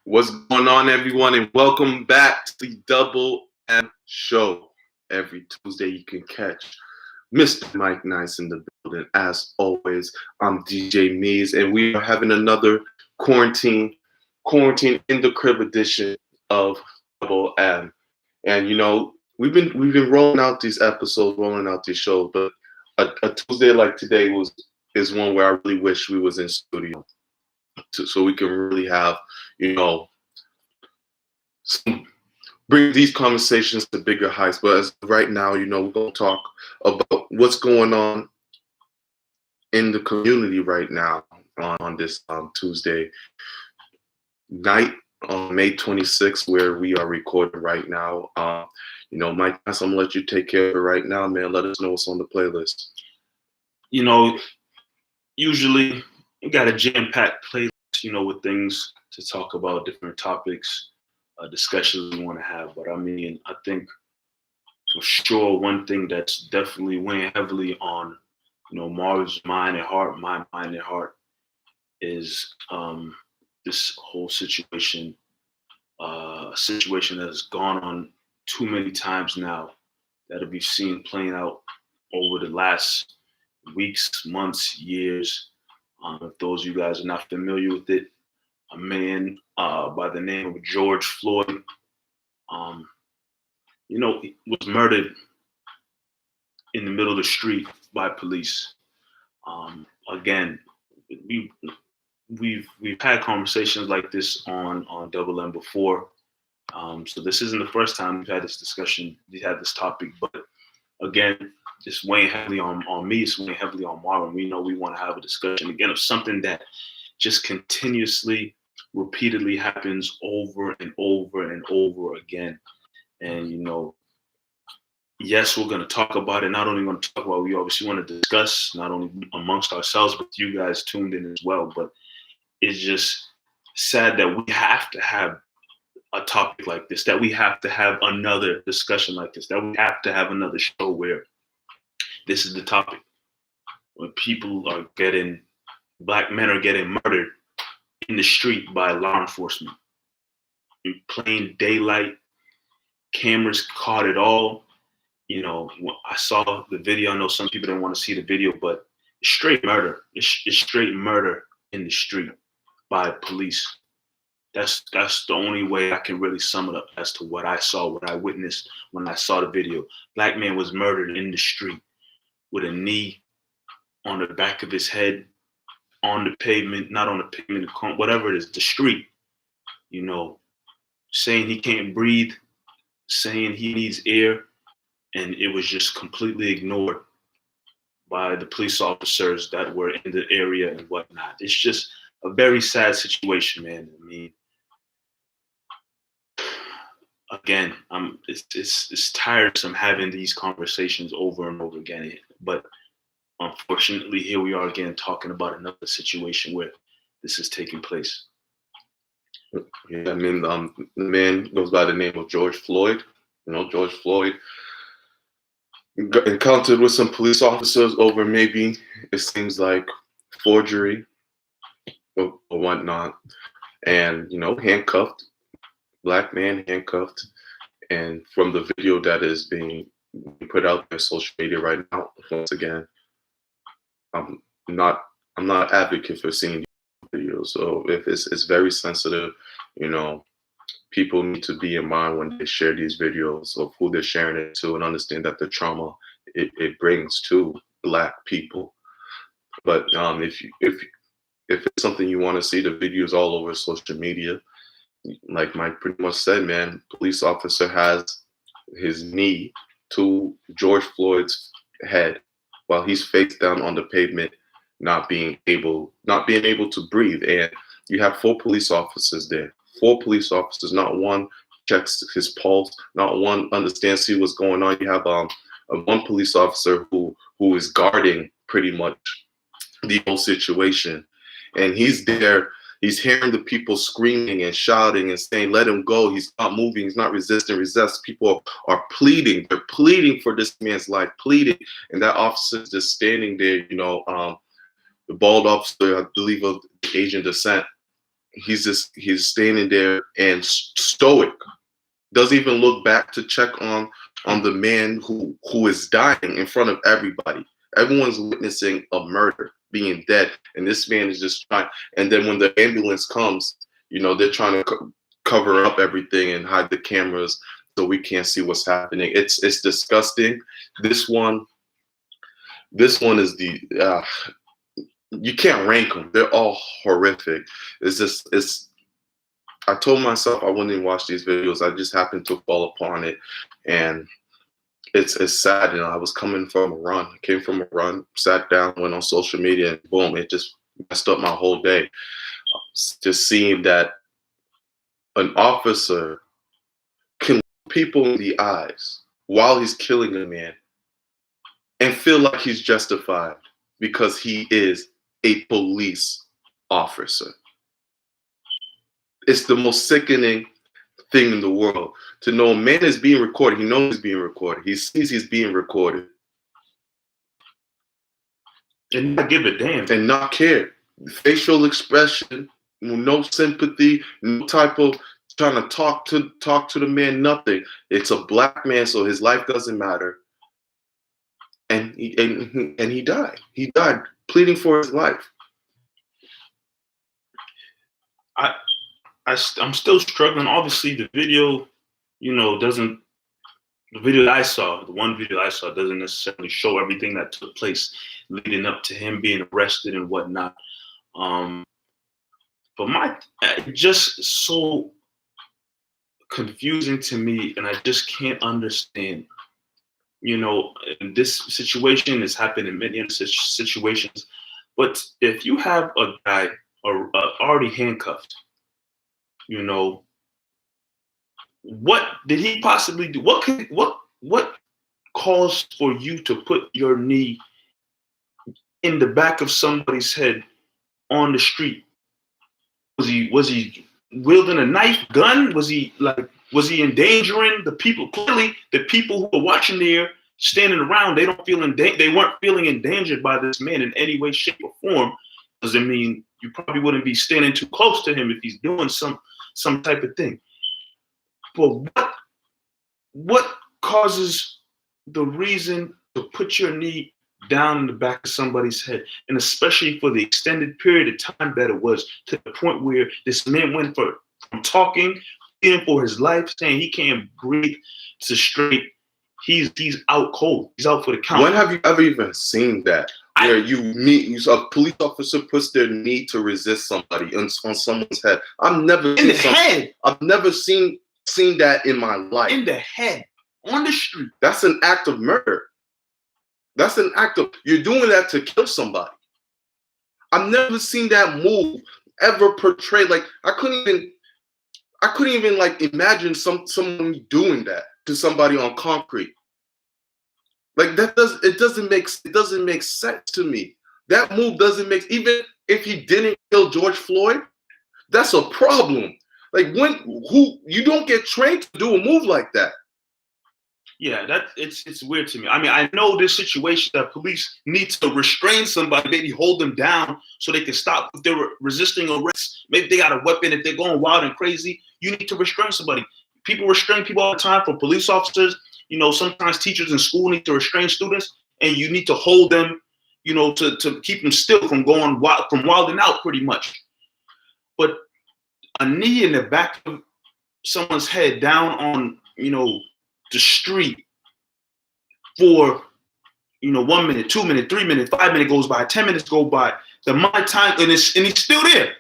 What's going on, everyone, and welcome back to the Double M Show. Every Tuesday, you can catch Mr. Mike Nice in the building. As always, I'm DJ Mees, and we are having another quarantine in the crib edition of Double M. And we've been rolling out these episodes, rolling out these shows, but a Tuesday like today is one where I really wish we was in studio so we can really have you know bring these conversations to bigger heights. But as right now, we're going to talk about what's going on in the community right now on this Tuesday night on May 26th, where we are recording right now. Mike, I'm going to let you take care of it right now, man. Let us know what's on the playlist. Usually you got a jam-packed playlist, with things to talk about, different topics, discussions we want to have. But I think for sure one thing that's definitely weighing heavily on, Marv's mind and heart, my mind and heart, is this whole situation, a situation that has gone on too many times now, that we've seen playing out over the last weeks, months, years. If those of you guys are not familiar with it, a man by the name of George Floyd, was murdered in the middle of the street by police. Again, we've had conversations like this on Double M before, so this isn't the first time we've had this discussion. We had this topic, but again, it's weighing heavily on me. It's weighing heavily on Marvin. We know we want to have a discussion again of something that just continuously, repeatedly happens over and over and over again. And yes, we're going to talk about it. Not only going to talk about, we obviously want to discuss, not only amongst ourselves, but you guys tuned in as well. But it's just sad that we have to have a topic like this, that we have to have another discussion like this, that we have to have another show where this is the topic. When black men are getting murdered in the street by law enforcement. In plain daylight, cameras caught it all. I saw the video. I know some people don't want to see the video, but it's straight murder. It's straight murder in the street by police. That's the only way I can really sum it up as to what I saw, what I witnessed when I saw the video. Black man was murdered in the street with a knee on the back of his head, on the pavement, not on the pavement, whatever it is, the street, saying he can't breathe, saying he needs air, and it was just completely ignored by the police officers that were in the area and whatnot. It's just a very sad situation, man. Again, it's tiresome having these conversations over and over again, but unfortunately, here we are again talking about another situation where this is taking place. Yeah, the man goes by the name of George Floyd. George Floyd encountered with some police officers over maybe, it seems like, forgery or whatnot, and handcuffed. Black man handcuffed, and from the video that is being put out on social media right now, once again, I'm not an advocate for seeing these videos. So if it's very sensitive, people need to be in mind when they share these videos of who they're sharing it to, and understand that the trauma it brings to Black people. But if it's something you want to see, the videos all over social media. Like Mike pretty much said, man, police officer has his knee to George Floyd's head while he's face down on the pavement, not being able to breathe. And you have 4 police officers there. 4 police officers, not one checks his pulse, not one understands see what's going on. You have one police officer who is guarding pretty much the whole situation, and he's there. He's hearing the people screaming and shouting and saying, "Let him go. He's not moving. He's not resisting. Resist." People are pleading. They're pleading for this man's life, pleading. And that officer's just standing there, the bald officer, I believe of Asian descent, he's standing there and stoic. Doesn't even look back to check on the man who is dying in front of everybody. Everyone's witnessing a murder, being dead, and this man is just trying. And then when the ambulance comes, they're trying to cover up everything and hide the cameras so we can't see what's happening. It's disgusting. This one is the you can't rank them. They're all horrific. I told myself I wouldn't even watch these videos. I just happened to fall upon it, and it's sad. I was coming from a run. I came from a run, sat down, went on social media, and boom, it just messed up my whole day. Just seeing that an officer can look people in the eyes while he's killing a man and feel like he's justified because he is a police officer. It's the most sickening thing in the world to know a man is being recorded. He knows he's being recorded. He sees he's being recorded. And not give a damn. And not care. Facial expression, no sympathy, no type of trying to talk to the man, nothing. It's a black man, so his life doesn't matter. And he died. He died pleading for his life. I'm still struggling. Obviously, the video, doesn't. The video I saw, the one video I saw, doesn't necessarily show everything that took place leading up to him being arrested and whatnot. But just so confusing to me, and I just can't understand. In this situation, it's happened in many other situations. But if you have a guy already handcuffed, what did he possibly do? What caused for you to put your knee in the back of somebody's head on the street? Was he wielding a knife, gun? Was he endangering the people? Clearly, the people who are watching there, standing around, they weren't feeling endangered by this man in any way, shape, or form. Doesn't mean you probably wouldn't be standing too close to him if he's doing some type of thing. But what causes the reason to put your knee down in the back of somebody's head, and especially for the extended period of time that it was, to the point where this man went from talking, pleading for his life, saying he can't breathe, to straight, he's out cold. He's out for the count. When have you ever even seen that? Where a police officer puts their knee to resist somebody on someone's head. I've never in the head. I've never seen that in my life. In the head, on the street. That's an act of murder. That's an act of, you're doing that to kill somebody. I've never seen that move ever portrayed. Like I couldn't even like imagine someone doing that to somebody on concrete. Like it doesn't make sense to me. That move doesn't make, even if he didn't kill George Floyd, that's a problem. Like you don't get trained to do a move like that. Yeah, it's weird to me. I mean, I know this situation that police need to restrain somebody, maybe hold them down so they can stop if they're resisting arrest. Maybe they got a weapon, if they're going wild and crazy, you need to restrain somebody. People restrain people all the time, from police officers. Sometimes teachers in school need to restrain students, and you need to hold them, to keep them still from going wild, from wilding out pretty much. But a knee in the back of someone's head down on, the street for, 1 minute, 2 minutes, 3 minutes, 5 minutes goes by, 10 minutes go by, the amount of time, and he's still there.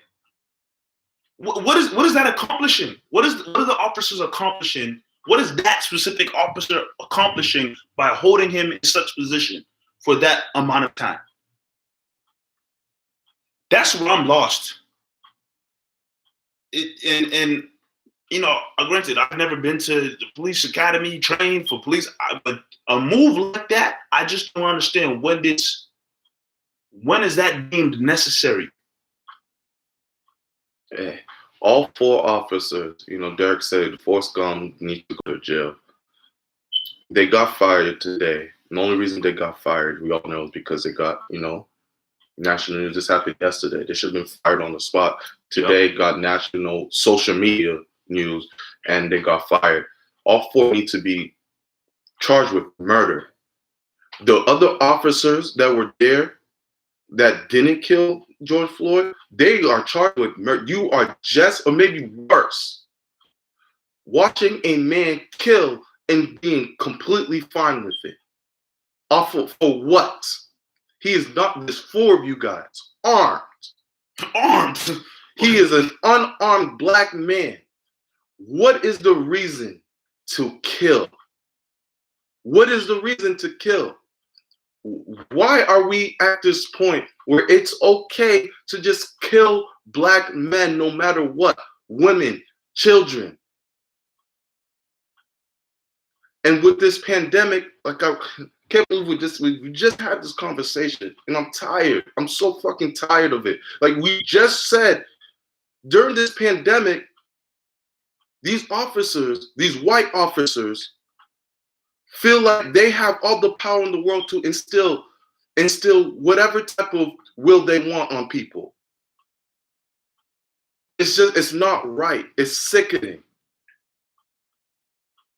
What is that accomplishing? What are the officers accomplishing? What is that specific officer accomplishing by holding him in such position for that amount of time? That's where I'm lost. Granted, I've never been to the police academy, trained for police, but a move like that, I just don't understand when is that deemed necessary? Yeah. All four officers, Derek said, Forrest Gump needs to go to jail. They got fired today. And the only reason they got fired, we all know, is because they got, National news. This happened yesterday. They should have been fired on the spot. Today got national social media news, and they got fired. All four need to be charged with murder. The other officers that were there that didn't kill George Floyd, they are charged with murder. You are just, or maybe worse, watching a man kill and being completely fine with it. Awful for what? He is not, there's four of you guys, armed. He is an unarmed black man. What is the reason to kill? What is the reason to kill? Why are we at this point where it's okay to just kill black men no matter what? Women, children. And with this pandemic, like I can't believe we just had this conversation, and I'm tired. I'm so fucking tired of it. Like we just said, during this pandemic, these officers, these white officers, feel like they have all the power in the world to instill whatever type of will they want on people. It's not right. It's sickening.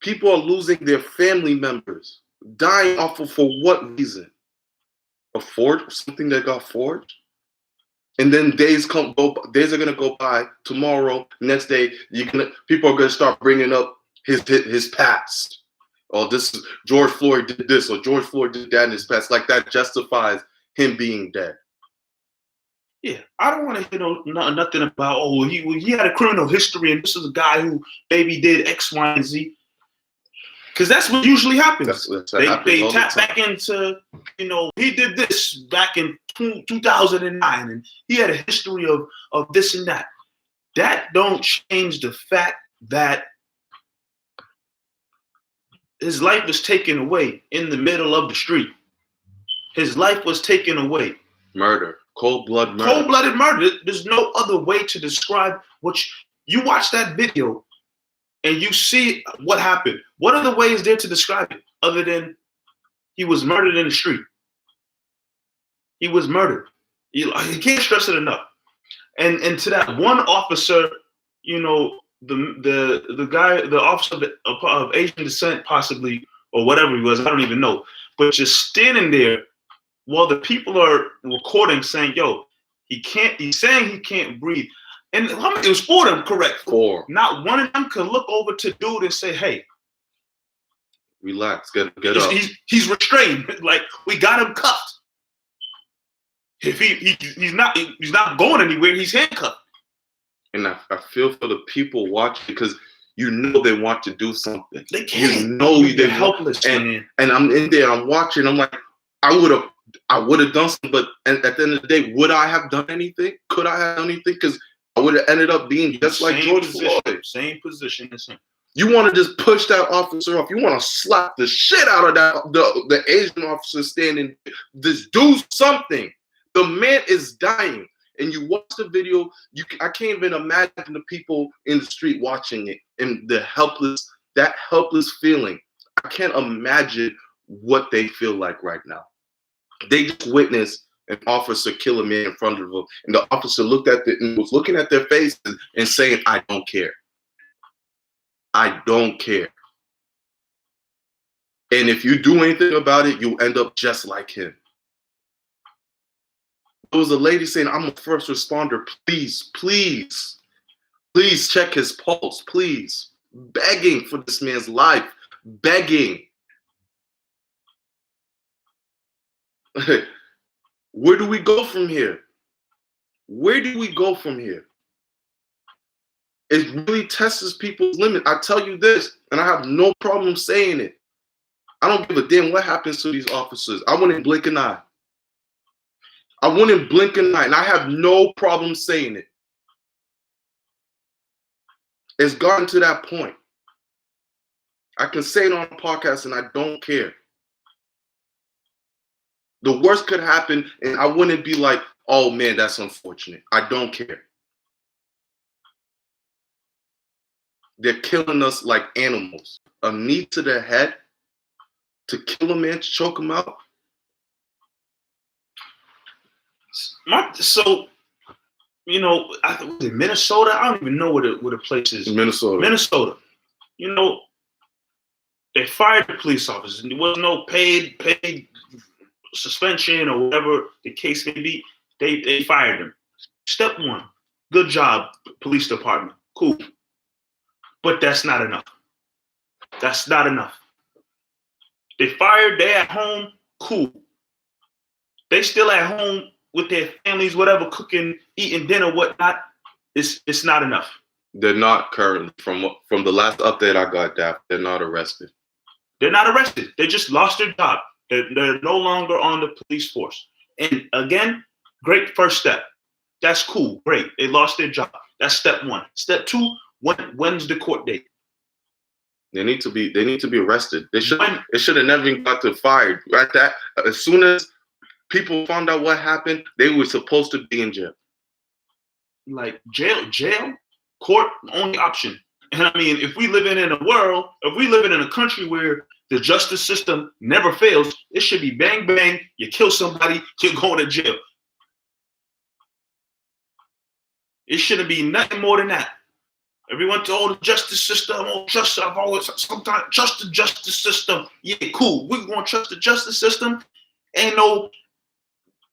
People are losing their family members, dying off of, for what reason? Something that got forged? And then days are gonna go by. Tomorrow, next day, people are gonna start bringing up his past. Oh, this is George Floyd did this, or George Floyd did that in his past. Like that justifies him being dead. Yeah, I don't want to hear nothing about, he had a criminal history and this is a guy who maybe did X, Y, and Z. Because that's what usually happens. They tap back into, he did this back in 2009 and he had a history of this and that. That don't change the fact that his life was taken away in the middle of the street. His life was taken away. Murder. Cold-blooded murder. Cold-blooded murder. There's no other way to describe what you watch that video and you see what happened. What other way is there to describe it other than he was murdered in the street? He was murdered. You can't stress it enough. And to that one officer, the guy, the officer of Asian descent, possibly, or whatever he was, I don't even know. But just standing there while the people are recording, saying, "Yo, he's saying he can't breathe." And it was four of them, correct? Four. Not one of them could look over to dude and say, "Hey, relax, get up." He's restrained. Like we got him cuffed. If he's not going anywhere, he's handcuffed. And I feel for the people watching because they want to do something. They can't. They're helpless. And I'm in there, I'm watching, I'm like, I would have done something, but at the end of the day, would I have done anything? Could I have done anything? Because I would have ended up being just like George Floyd. Same position as him. You want to just push that officer off. You want to slap the shit out of the Asian officer standing. Just do something. The man is dying. And you watch the video, I can't even imagine the people in the street watching it and that helpless feeling. I can't imagine what they feel like right now. They just witnessed an officer kill a man in front of them, and the officer was looking at their faces and saying, "I don't care. I don't care. And if you do anything about it, you'll end up just like him." There was a lady saying, "I'm a first responder. Please check his pulse. Please." Begging for this man's life. Begging. Where do we go from here? Where do we go from here? It really tests people's limit. I tell you this, and I have no problem saying it. I don't give a damn what happens to these officers. I wouldn't blink an eye. And I have no problem saying it. It's gotten to that point. I can say it on a podcast and I don't care. The worst could happen and I wouldn't be like, "Oh man, that's unfortunate." I don't care. They're killing us like animals. A knee to the head to kill a man, to choke him out. So, you know, was it Minnesota? I don't even know what the place is. Minnesota. You know, they fired the police officers. There was no paid suspension or whatever the case may be. They fired them. Step one, good job, police department. Cool. But that's not enough. That's not enough. They fired, they're at home, cool. They still at home with their families, whatever, cooking, eating dinner, whatnot. It's not enough. They're not currently, from the last update I got, Daft, they're not arrested. They're not arrested. They just lost their job. They're no longer on the police force. And again, great first step. That's cool, great. They lost their job. That's step one. Step two, when's the court date? They need to be arrested. It should have never even got to fired. Right, that as soon as people found out what happened, they were supposed to be in jail. Like jail, court, only option. And I mean, if we live in a country where the justice system never fails, it should be bang bang. You kill somebody, you're going to jail. It shouldn't be nothing more than that. Everyone told the justice system, I've always sometimes trust the justice system. Yeah, cool. We're gonna trust the justice system. Ain't no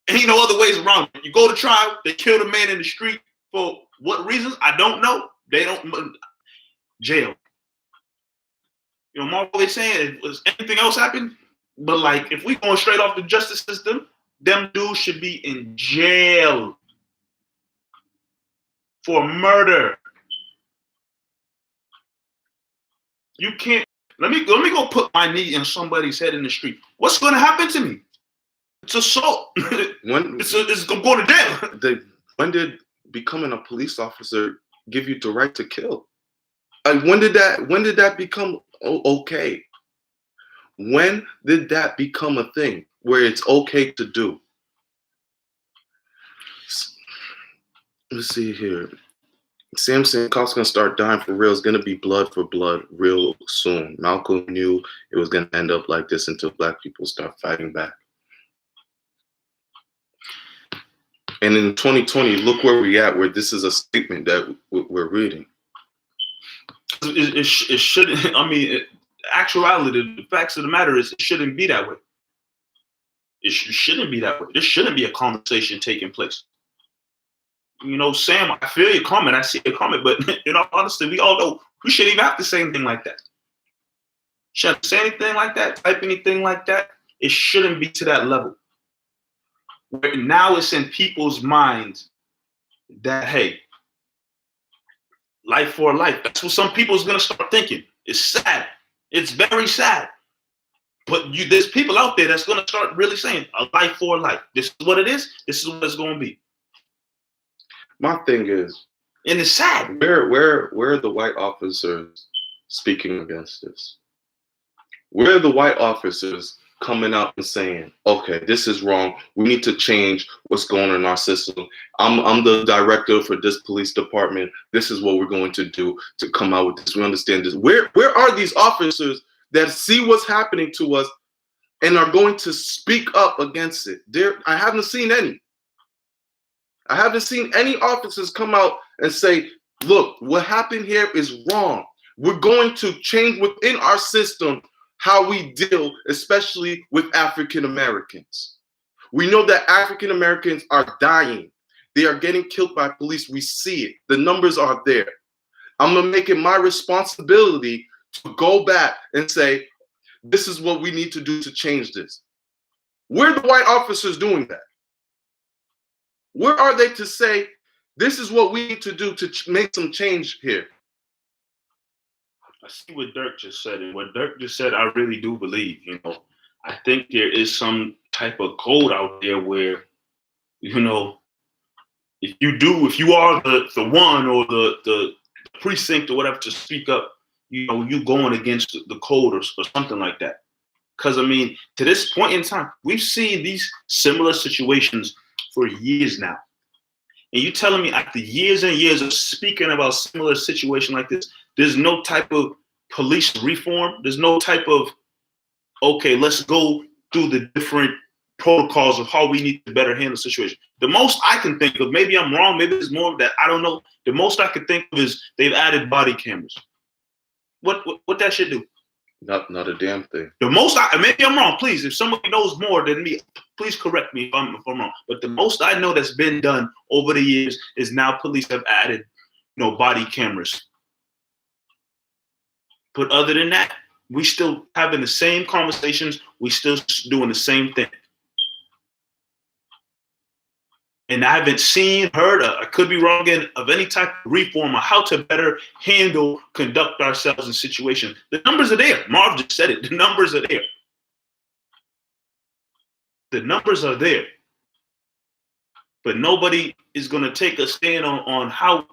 other ways around it. You go to trial, they kill the man in the street for what reasons? I don't know. They don't jail. You know, Marv always saying, was anything else happen? But like, if we going straight off the justice system, them dudes should be in jail for murder. You can't. Let me go put my knee in somebody's head in the street. What's going to happen to me? It's assault. It's going to jail. When did becoming a police officer give you the right to kill? When did that become okay? When did that become a thing where it's okay to do? Let's see here. Samson Cops gonna start dying for real. It's gonna be blood for blood real soon. Malcolm knew it was gonna end up like this until Black people start fighting back. And in 2020, look where we're at, where this is a statement that we're reading. It shouldn't. I mean, actuality, the facts of the matter is, it shouldn't be that way. It shouldn't be that way. There shouldn't be a conversation taking place. You know, Sam, I feel your comment. I see your comment, but in all honesty, we all know we shouldn't even have to say anything like that. Shouldn't say anything like that, type anything like that. It shouldn't be to that level. Where now it's in people's minds that, hey, life for life. That's what some people is going to start thinking. It's sad. It's very sad. But there's people out there that's going to start really saying a life for life. This is what it is. This is what it's going to be. My thing is, and it's sad. Where are the white officers speaking against this? Where are the white officers coming out and saying, okay, this is wrong. We need to change what's going on in our system. I'm the director for this police department. This is what we're going to do to come out with this. We understand this. Where are these officers that see what's happening to us and are going to speak up against it? I haven't seen any. I haven't seen any officers come out and say, look, what happened here is wrong. We're going to change within our system how we deal, especially with African Americans. We know that African Americans are dying. They are getting killed by police. We see it. The numbers are there. I'm going to make it my responsibility to go back and say, this is what we need to do to change this. Where are the white officers doing that? Where are they to say, this is what we need to do to make some change here? I see what Dirk just said, and what Dirk just said, I really do believe. You know, I think there is some type of code out there where, you know, if you are the one or the precinct or whatever to speak up, you know, you going against the code or something like that. Because, I mean, to this point in time, we've seen these similar situations for years now. And you telling me after years and years of speaking about similar situation like this, there's no type of police reform? There's no type of, okay, let's go through the different protocols of how we need to better handle the situation. The most I can think of, maybe I'm wrong, maybe there's more of that, I don't know. The most I could think of is they've added body cameras. What that should do? Not a damn thing. The most maybe I'm wrong. Please, if somebody knows more than me, please correct me if I'm wrong. But the most I know that's been done over the years is now police have added, body cameras. But other than that, we still having the same conversations. We still doing the same thing. And I haven't seen, heard, I could be wrong again, of any type of reform or how to better conduct ourselves in situations. The numbers are there. Marv just said it. The numbers are there. The numbers are there. But nobody is going to take a stand on how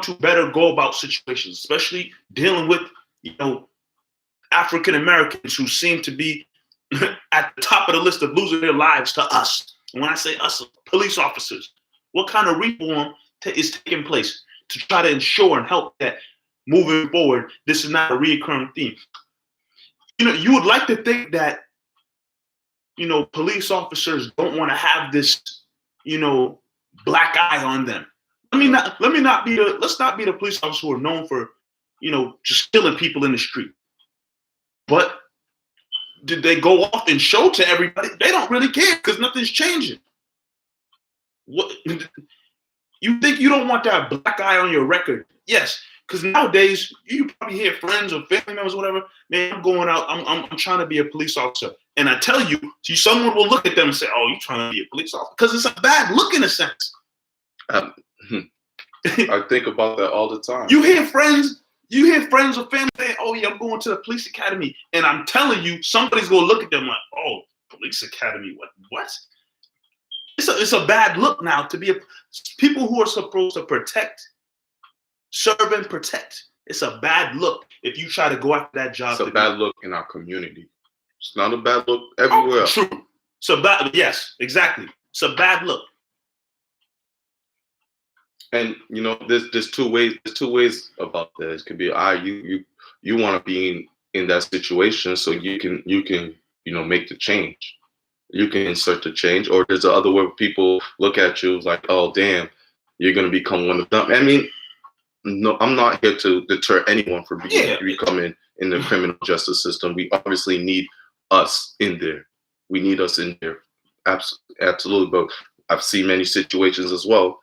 to better go about situations, especially dealing with, African Americans who seem to be at the top of the list of losing their lives to us. And when I say us, police officers, what kind of reform is taking place to try to ensure and help that moving forward, this is not a reoccurring theme? You would like to think that, police officers don't want to have this, black eye on them. Let's not be the police officers who are known for, just killing people in the street. But did they go off and show to everybody? They don't really care because nothing's changing. What you think you don't want that black eye on your record? Yes, because nowadays you probably hear friends or family members, or whatever. Man, I'm going out. I'm trying to be a police officer, and I tell you, someone will look at them and say, "Oh, you're trying to be a police officer," because it's a bad look in a sense. I think about that all the time. You hear friends or family saying, "Oh yeah, I'm going to the police academy," and I'm telling you, somebody's gonna look at them like, "Oh, police academy? What?" It's a bad look now to be people who are supposed to serve and protect. It's a bad look if you try to go after that job. It's a bad look in our community. It's not a bad look everywhere. True. Yes, exactly. It's a bad look. And there's two ways. There's two ways about this. It could be you want to be in that situation so you can make the change. You can insert the change, or there's the other way where people look at you like, oh damn, you're gonna become one of them. I mean, no, I'm not here to deter anyone from becoming in the criminal justice system. We obviously need us in there. We need us in there, absolutely. But I've seen many situations as well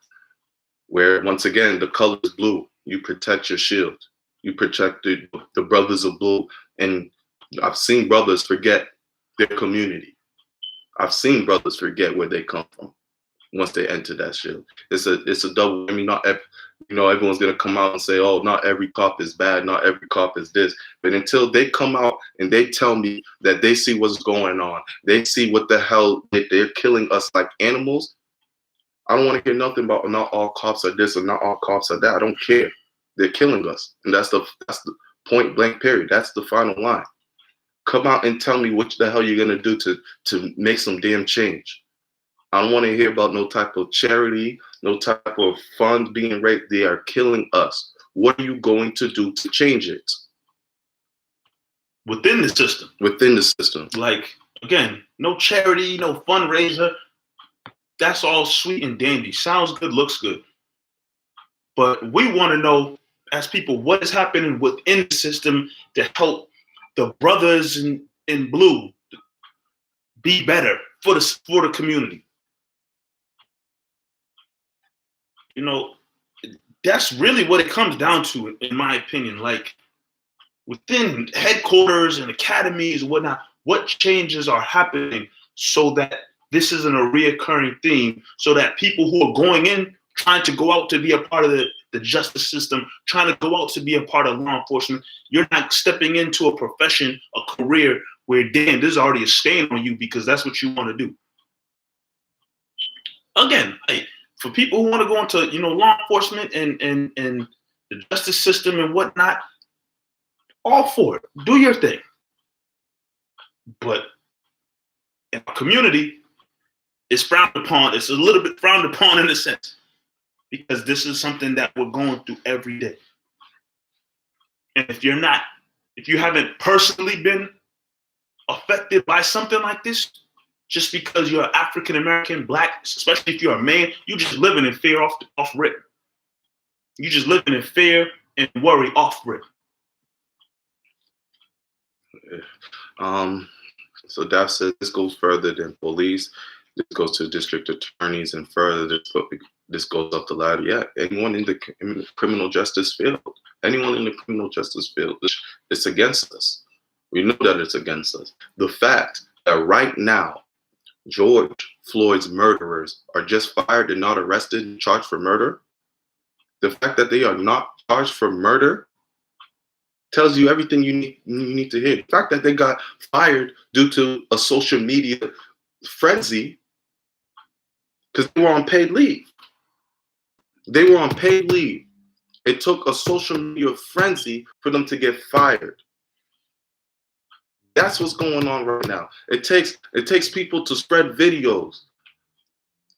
where, once again, the color is blue. You protect your shield. You protect the brothers of blue. And I've seen brothers forget their community. I've seen brothers forget where they come from once they enter that shield. It's a double. I mean, not everyone's gonna come out and say, "Oh, not every cop is bad. Not every cop is this." But until they come out and they tell me that they see what's going on, they see what the hell they're killing us like animals. I don't want to hear nothing about not all cops are this or not all cops are that. I don't care. They're killing us, and that's the point blank period. That's the final line. Come out and tell me what the hell you're gonna do to make some damn change. I don't want to hear about no type of charity, no type of fund being raised. They are killing us. What are you going to do to change it? Within the system. Within the system. Like, again, no charity, no fundraiser. That's all sweet and dandy. Sounds good, looks good. But we want to know, as people, what is happening within the system to help the brothers in blue be better for the community. That's really what it comes down to, in my opinion. Like, within headquarters and academies and whatnot, what changes are happening so that this isn't a reoccurring theme, so that people who are going in, trying to go out to be a part of the justice system, trying to go out to be a part of law enforcement, you're not stepping into a profession, a career where, damn, there's already a stain on you because that's what you want to do. Again, for people who want to go into, law enforcement and the justice system and whatnot, all for it. Do your thing. But in our community, it's frowned upon. It's a little bit frowned upon in a sense, because this is something that we're going through every day. And if you haven't personally been affected by something like this, just because you're African American, black, especially if you're a man, you just living in fear off rip. You just living in fear and worry off rip. So Daph said this goes further than police. This goes to district attorneys and further. This goes up the ladder. Yeah, anyone in the criminal justice field, it's against us. We know that it's against us. The fact that right now, George Floyd's murderers are just fired and not arrested and charged for murder, the fact that they are not charged for murder tells you everything you need to hear. The fact that they got fired due to a social media frenzy because they were on paid leave. They were on paid leave. It took a social media frenzy for them to get fired. That's what's going on right now. It takes people to spread videos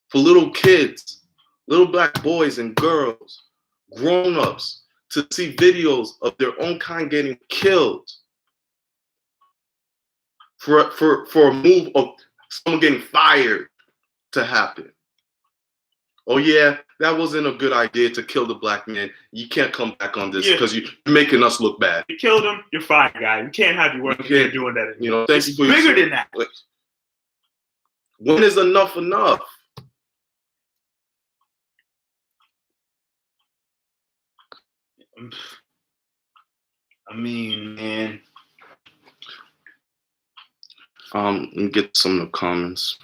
for little kids, little black boys and girls, grown-ups, to see videos of their own kind getting killed for a move of someone getting fired to happen. Oh yeah, that wasn't a good idea to kill the black man. You can't come back on this because you're making us look bad. You killed him, you're fired, guy. You can't have you working here doing that anymore. Thank you for bigger than that. When is enough enough? I mean, man. Let me get some of the comments.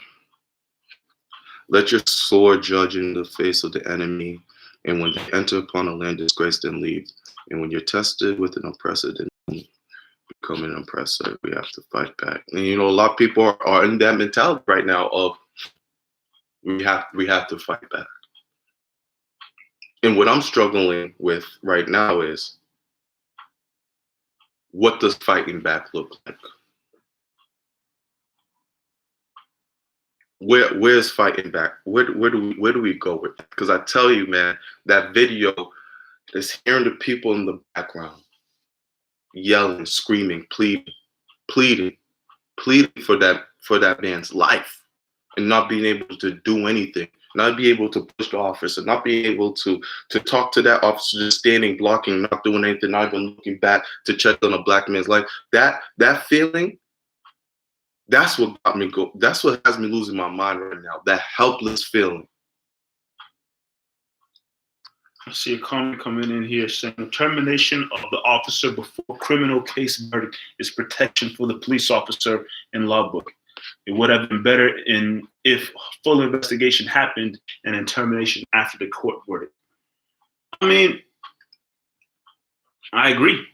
Let your sword judge in the face of the enemy, and when they enter upon a land disgraced, then leave. And when you're tested with an oppressor, then become an oppressor. We have to fight back. And a lot of people are in that mentality right now of we have to fight back. And what I'm struggling with right now is, what does fighting back look like? Where's fighting back? Where do we go with that? Because I tell you, man, that video is hearing the people in the background yelling, screaming, pleading for that man's life, and not being able to do anything, not be able to push the officer, not being able to talk to that officer, just standing, blocking, not doing anything, not even looking back to check on a black man's life. That feeling, that's what got me go. That's what has me losing my mind right now. That helpless feeling. I see a comment coming in here saying the termination of the officer before criminal case verdict is protection for the police officer in law book. It would have been better if full investigation happened and then termination after the court verdict. I mean, I agree.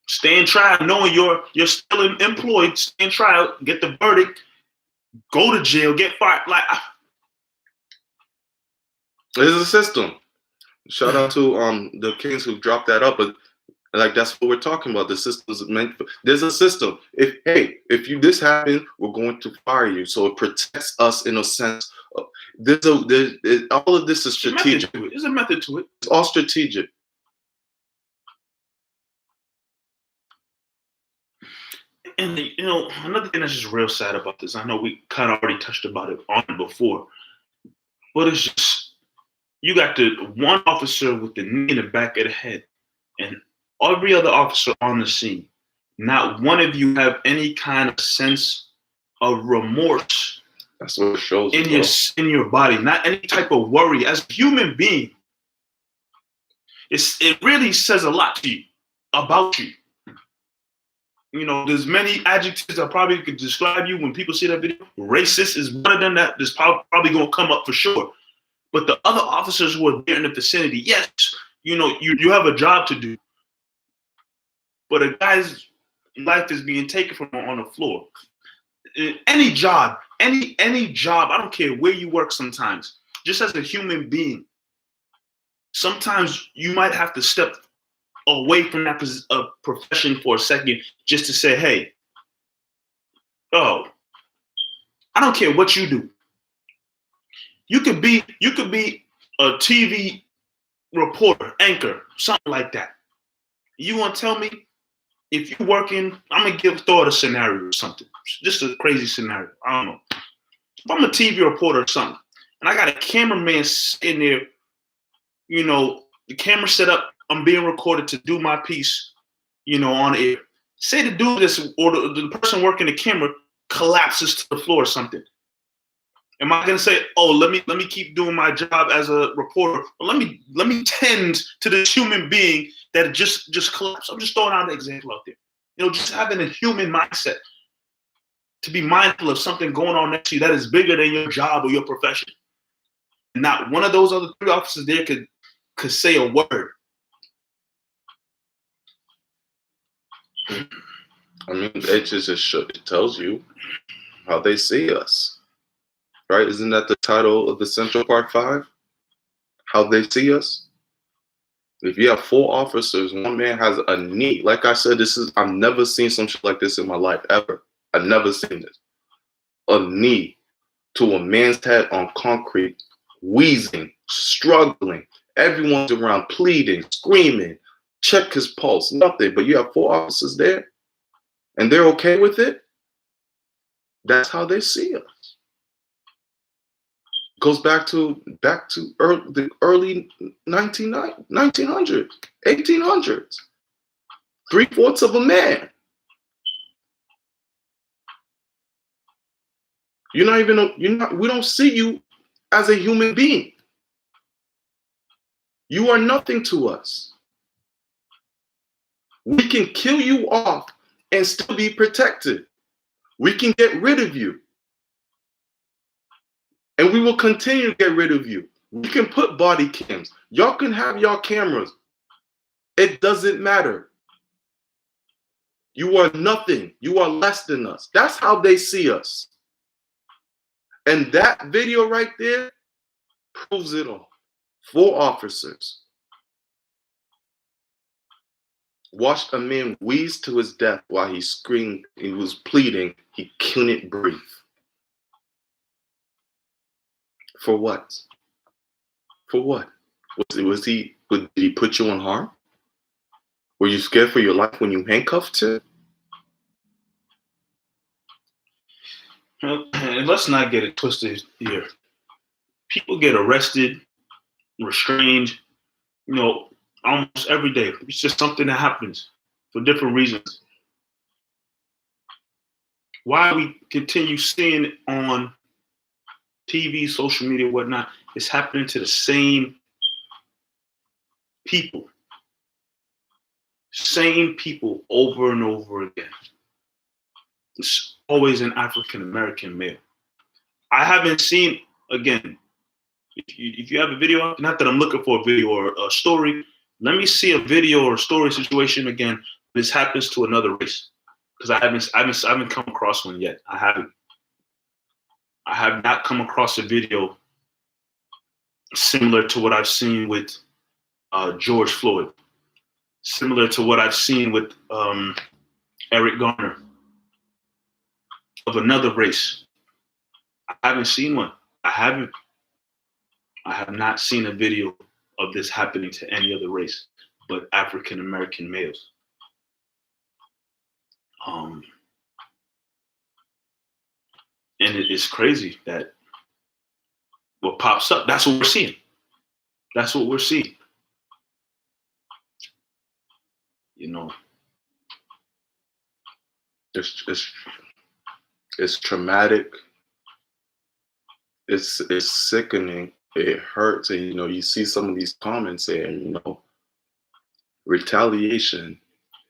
Stay in trial, knowing you're still employed. Stay in trial, get the verdict, go to jail, get fired. There's a system. Shout out to the Kings who dropped that up, but that's what we're talking about. The system's meant for, there's a system. If this happened, we're going to fire you. So it protects us in a sense. All of this is strategic. There's a method to it. It's all strategic. And another thing that's just real sad about this, I know we kind of already touched about it on before, but it's just, you got the one officer with the knee in the back of the head and every other officer on the scene. Not one of you have any kind of sense of remorse. That's what it shows in your body. Not any type of worry. As a human being, it really says a lot to you about you. There's many adjectives that probably could describe you when people see that video. Racist is one of them that is probably going to come up for sure. But the other officers who are there in the vicinity, yes, you have a job to do. But a guy's life is being taken from him on the floor. Any job, any job, I don't care where you work sometimes, just as a human being, sometimes you might have to step away from that profession for a second just to say, hey, I don't care what you do. You could be a TV reporter, anchor, something like that. You want to tell me if you're working, I'm gonna throw out a scenario or something, just a crazy scenario. I don't know. If I'm a TV reporter or something, and I got a cameraman sitting there, you know, the camera set up, I'm being recorded to do my piece, you know, on air. Say the dude or the person working the camera collapses to the floor or something. Am I gonna say, oh, let me keep doing my job as a reporter, or let me tend to this human being that just collapsed? I'm just throwing out an example out there. You know, just having a human mindset to be mindful of something going on next to you that is bigger than your job or your profession. And not one of those other 3 officers there could say a word. I mean, it tells you how they see us, right? Isn't that the title of the Central Park 5? How they see us? If you have 4 officers, one man has a knee. Like I said, I've never seen some shit like this in my life, ever. I've never seen this. A knee to a man's head on concrete, wheezing, struggling. Everyone's around pleading, screaming, check his pulse, nothing. But you have 4 officers there, and they're okay with it. That's how they see us. Goes back to the early 1900s, 1800s. 3/4 of a man. We don't see you as a human being. You are nothing to us. We can kill you off and still be protected. We can get rid of you. And we will continue to get rid of you. We can put body cams. Y'all can have y'all cameras. It doesn't matter. You are nothing. You are less than us. That's how they see us. And that video right there proves it all. 4 officers watched a man wheeze to his death while he screamed. He was pleading. He couldn't breathe. For what? For what? Did he put you in harm? Were you scared for your life when you handcuffed him? And let's not get it twisted here. People get arrested, restrained, you know, almost every day. It's just something that happens for different reasons. Why we continue seeing it on TV, social media, whatnot, it's happening to the same people. Same people over and over again. It's always an African-American male. I haven't seen, again, if you have a video, not that I'm looking for a video or a story, let me see a video or a story situation again. This happens to another race, because I haven't come across one yet. I have not come across a video similar to what I've seen with George Floyd, similar to what I've seen with Eric Garner, of another race. I haven't seen one. I have not seen a video of this happening to any other race but African American males. And it is crazy that what pops up, that's what we're seeing. That's what we're seeing. You know. It's traumatic. It's sickening. It hurts. And you see some of these comments saying, retaliation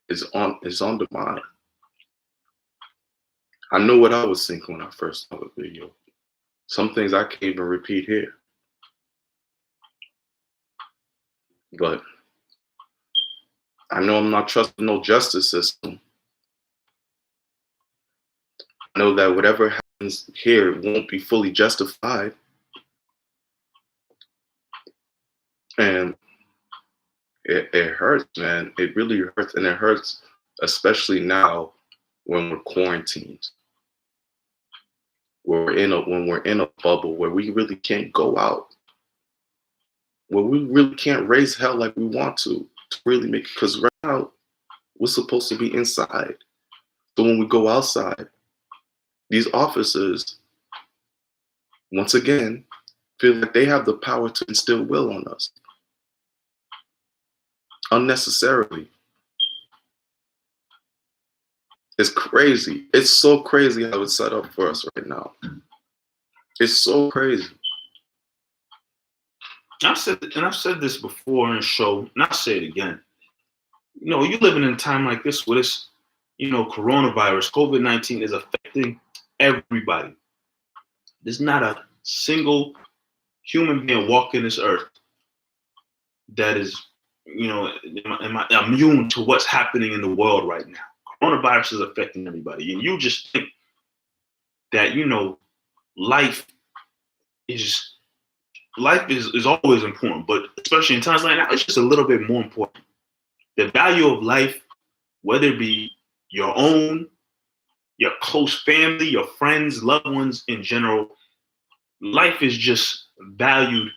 is on the mind. I know what I was thinking when I first saw the video. Some things I can't even repeat here. But I know I'm not trusting no justice system. I know that whatever happens here won't be fully justified. And it hurts, man. It really hurts. And it hurts especially now when we're quarantined. When we're in a bubble where we really can't go out. Where we really can't raise hell like we want to really make it. Because right now, We're supposed to be inside. So when we go outside, these officers, once again, feel like they have the power to instill will on us unnecessarily. It's crazy. It's so crazy how it's set up for us right now. It's so crazy. I've said this before in the show, and I'll say it again. You know, you're living in a time like this where this, coronavirus, COVID-19 is affecting everybody. There's not a single human being walking this earth that is, immune to what's happening in the world right now. Coronavirus is affecting everybody. And you just think that, life is always important, but especially in times like now, it's just a little bit more important. The value of life, whether it be your own, your close family, your friends, loved ones in general, life is just valued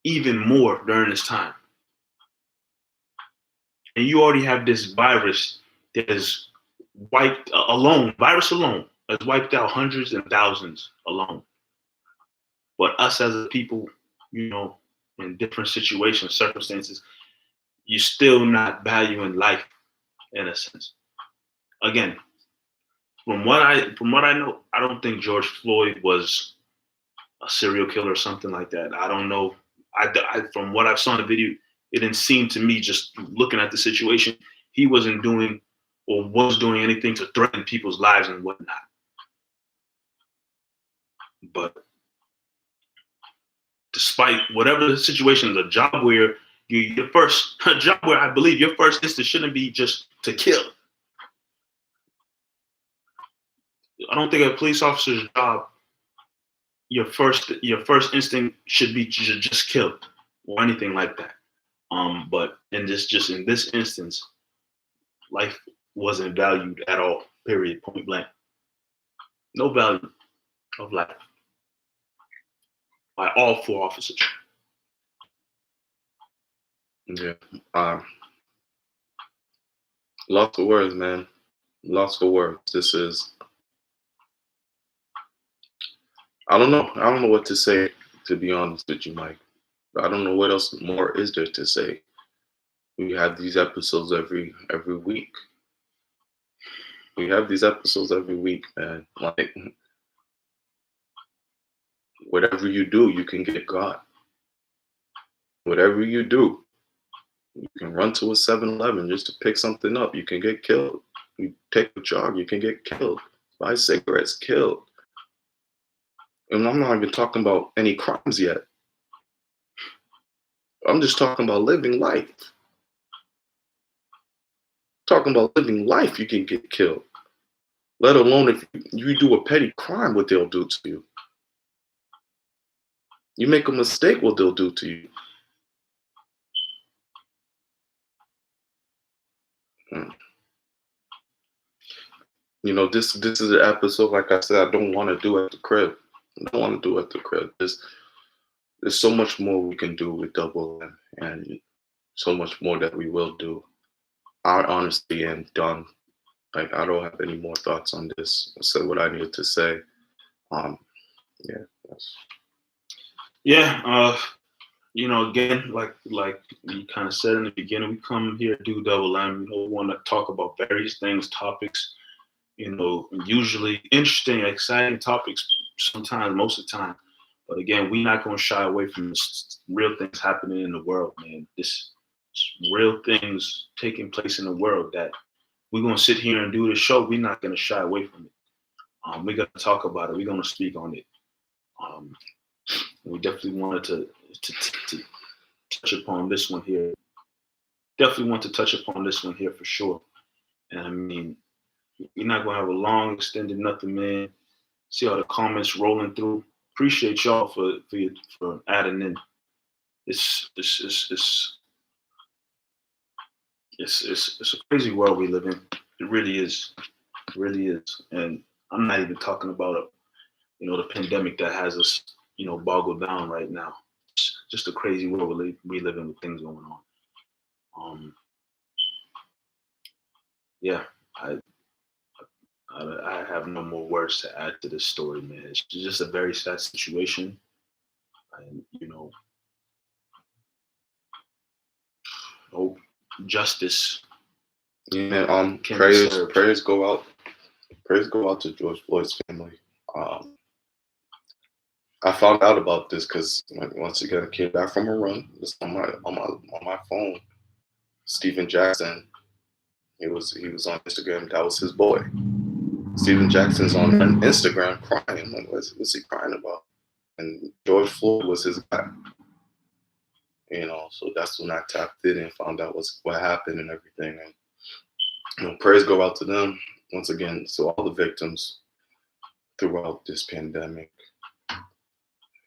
even more during this time. And you already have this virus that has virus alone has wiped out hundreds and thousands alone. But us as a people, in different situations, circumstances, you're still not valuing life in a sense. Again, from what I know, I don't think George Floyd was a serial killer or something like that. I don't know. From what I saw in the video, it didn't seem to me, just looking at the situation, he wasn't doing or was doing anything to threaten people's lives and whatnot. But despite whatever the situation, a job where I believe your first instinct shouldn't be just to kill. I don't think a police officer's job, your first instinct should be to just kill or anything like that. But in this instance, life wasn't valued at all. Period. Point blank. No value of life by all four officers. Yeah. Lots of words, man. Lots of words. This is. I don't know. I don't know what to say, to be honest with you, Mike. I don't know what else more is there to say. We have these episodes every week. We have these episodes every week, man. Like, whatever you do, you can get God. Whatever you do, you can run to a 7-Eleven just to pick something up. You can get killed. You take a jog, you can get killed. Buy cigarettes, killed. And I'm not even talking about any crimes yet. I'm just talking about living life. Talking about living life, you can get killed. Let alone if you do a petty crime, what they'll do to you. You make a mistake, what they'll do to you. This is an episode, like I said, I don't want to do at the crib. I don't want to do at the crib. There's so much more we can do with Double M, and so much more that we will do. I honestly am done. Like, I don't have any more thoughts on this. I said what I needed to say. Again, like you kind of said in the beginning, we come here to do Double M. We want to talk about various things, topics, usually interesting, exciting topics sometimes, most of the time. But again, we're not going to shy away from this real things happening in the world, man. This real things taking place in the world that we're going to sit here and do the show. We're not going to shy away from it. We're going to talk about it. We're going to speak on it. We definitely wanted to touch upon this one here. Definitely want to touch upon this one here for sure. And I mean, you're not going to have a long, extended nothing, man. See all the comments rolling through. Appreciate y'all for adding in. It's a crazy world we live in. It really is. It really is. And I'm not even talking about the pandemic that has us, boggled down right now. It's just a crazy world we live in with things going on. yeah, I have no more words to add to this story, man. It's just a very sad situation, and hope justice Yeah, can be served. prayers go out to George Floyd's family. I found out about this because once again, I came back from a run. It's on my phone. Steven Jackson, he was on Instagram. That was his boy. Steven Jackson's on Instagram crying. I'm like, what's he crying about? And George Floyd was his guy. So that's when I tapped in and found out what happened and everything. And prayers go out to them once again. So all the victims throughout this pandemic.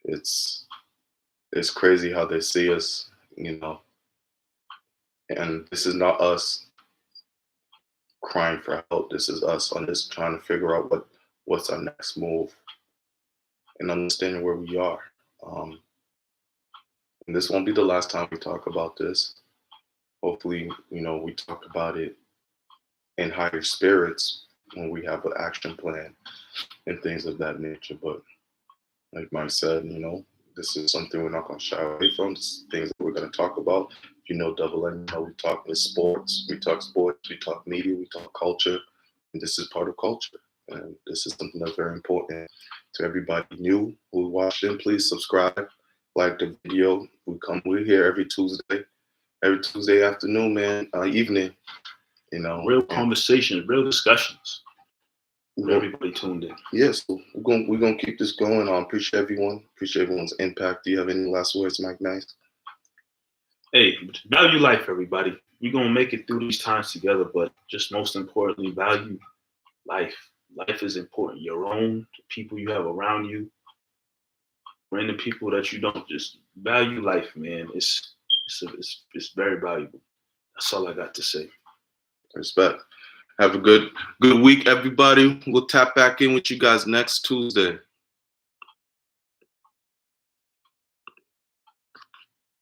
It's crazy how they see us, and this is not us crying for help. This is us on this trying to figure out what's our next move and understanding where we are. And this won't be the last time we talk about this. Hopefully, we talk about it in higher spirits when we have an action plan and things of that nature. But like Mike said, this is something we're not going to shy away from. This is things that we're going to talk about. Double N, we talk with sports, we talk media, we talk culture, and this is part of culture. And this is something that's very important to everybody new who watched in. Please subscribe, like the video. We're here every Tuesday afternoon, man, evening. Real conversations, real discussions. Everybody tuned in. Yes, yeah, so we're gonna keep this going. I appreciate everyone. Appreciate everyone's impact. Do you have any last words, Mike Nice? Hey, value life, everybody. We're gonna make it through these times together, but just most importantly, value life. Life is important. Your own, the people you have around you, random people that you don't. Just value life, man. It's very valuable. That's all I got to say. Respect. Have a good week, everybody. We'll tap back in with you guys next Tuesday.